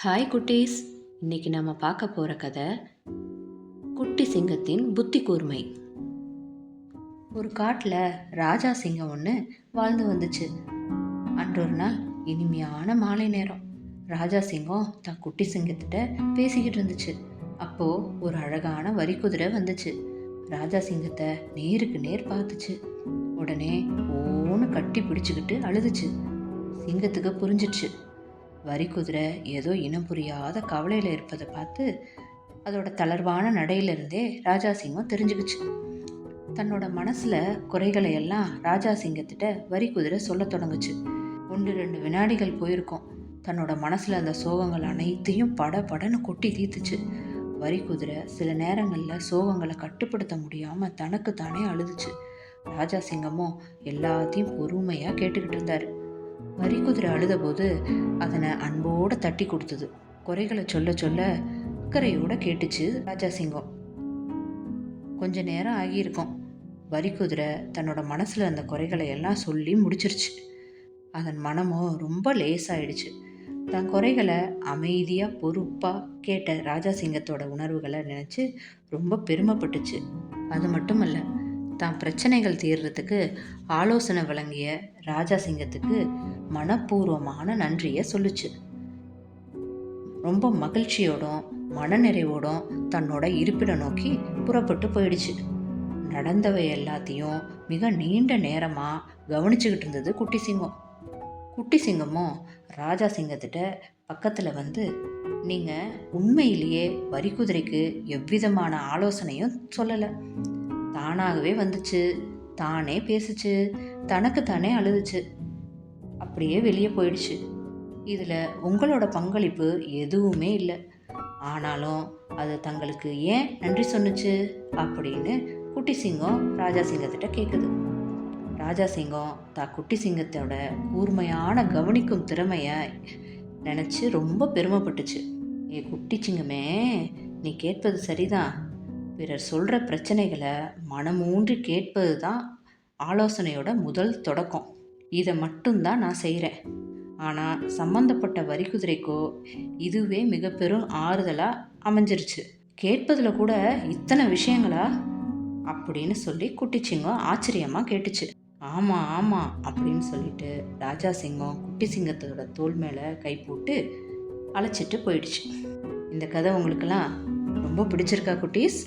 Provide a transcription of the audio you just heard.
Hi குட்டீஸ். இன்னைக்கு நம்ம பார்க்க போகிற கதை குட்டி சிங்கத்தின் புத்தி கூர்மை. ஒரு காட்டில் ராஜா சிங்கம் ஒன்று வாழ்ந்து வந்துச்சு. அன்றொரு நாள் இனிமையான மாலை நேரம். ராஜா சிங்கம் தான் குட்டி சிங்கத்திட்ட பேசிக்கிட்டு இருந்துச்சு. அப்போது ஒரு அழகான வரி குதிரை வந்துச்சு. ராஜா சிங்கத்தை நேருக்கு நேர் பார்த்துச்சு. உடனே ஓன்னு கட்டி பிடிச்சிக்கிட்டு அழுதுச்சு. சிங்கத்துக்கு புரிஞ்சிடுச்சு, வரி குதிரை ஏதோ இனம் புரியாத கவலையில் இருப்பதை பார்த்து அதோட தளர்வான நடையிலிருந்தே ராஜா சிங்கம் தெரிஞ்சுக்கிச்சு. தன்னோட மனசில் குறைகளை எல்லாம் ராஜா சிங்கத்திட்ட வரி குதிரை சொல்ல தொடங்குச்சு. 1-2 வினாடிகள் போயிருக்கும். தன்னோட மனசில் அந்த சோகங்கள் அனைத்தையும் படன்னு கொட்டி தீர்த்துச்சு. வரி குதிரை சில நேரங்களில் சோகங்களை கட்டுப்படுத்த முடியாமல் தனக்கு தானே அழுதுச்சு. ராஜா சிங்கமும் எல்லாத்தையும் பொறுமையாக கேட்டுக்கிட்டு இருந்தார். வரி குதிரை அழுதபோது அதனை அன்போடு தட்டி கொடுத்தது. குறைகளை சொல்ல சொல்ல அக்கறையோட கேட்டுச்சு ராஜா சிங்கம். கொஞ்ச நேரம் ஆகியிருக்கும். வரி குதிரை தன்னோட மனசில் அந்த குறைகளை எல்லாம் சொல்லி முடிச்சிருச்சு. அதன் மனமும் ரொம்ப லேசாயிடுச்சு. தன் குறைகளை அமைதியாக பொறுப்பாக கேட்ட ராஜா சிங்கத்தோட உணர்வுகளை நினச்சி ரொம்ப பெருமைப்பட்டுச்சு. அது மட்டுமல்ல, தான் பிரச்சனைகள் தீர்றதுக்கு ஆலோசனை வழங்கிய ராஜா சிங்கத்துக்கு மனப்பூர்வமான நன்றியை சொல்லுச்சு. ரொம்ப மகிழ்ச்சியோடும் மனநிறைவோடும் தன்னோட இருப்பிடம் நோக்கி புறப்பட்டு போயிடுச்சு. நடந்தவை எல்லாத்தையும் மிக நீண்ட நேரமாக கவனிச்சுக்கிட்டு இருந்தது குட்டி சிங்கம். குட்டி சிங்கமும் ராஜா சிங்கத்திட்ட பக்கத்தில் வந்து, நீங்கள் உண்மையிலேயே வரி குதிரைக்கு எவ்விதமான ஆலோசனையும் சொல்லலை, தானாகவே வந்துச்சு, தானே பேசுச்சு, தனக்கு தானே அழுதுச்சு, அப்படியே வெளியே போயிடுச்சு. இதில் உங்களோட பங்களிப்பு எதுவுமே இல்லை. ஆனாலும் அது தங்களுக்கு ஏன் நன்றி சொன்னுச்சு அப்படின்னு குட்டி சிங்கம் ராஜா சிங்கத்திட்ட கேட்குது. ராஜா சிங்கம் குட்டி சிங்கத்தோட கூர்மையான கவனிக்கும் திறமையை நினச்சி ரொம்ப பெருமைப்பட்டுச்சு. குட்டி சிங்கமே, நீ கேட்பது சரிதான். பிறர் சொல்கிற பிரச்சனைகளை மனமூன்றி கேட்பது தான் ஆலோசனையோட முதல் தொடக்கம். இதை மட்டும்தான் நான் செய்கிறேன். ஆனால் சம்பந்தப்பட்ட வரி குதிரைக்கோ இதுவே மிக பெரும் ஆறுதலாக அமைஞ்சிருச்சு. கேட்பதில் கூட இத்தனை விஷயங்களா அப்படின்னு சொல்லி குட்டி சிங்கம் ஆச்சரியமாக கேட்டுச்சு. ஆமாம் ஆமாம் அப்படின்னு சொல்லிட்டு ராஜா சிங்கம் குட்டி சிங்கத்தோட தோள் மேலே கை போட்டு அழைச்சிட்டு போயிடுச்சு. இந்த கதை உங்களுக்கெல்லாம் ரொம்ப பிடிச்சிருக்கா குட்டீஸ்?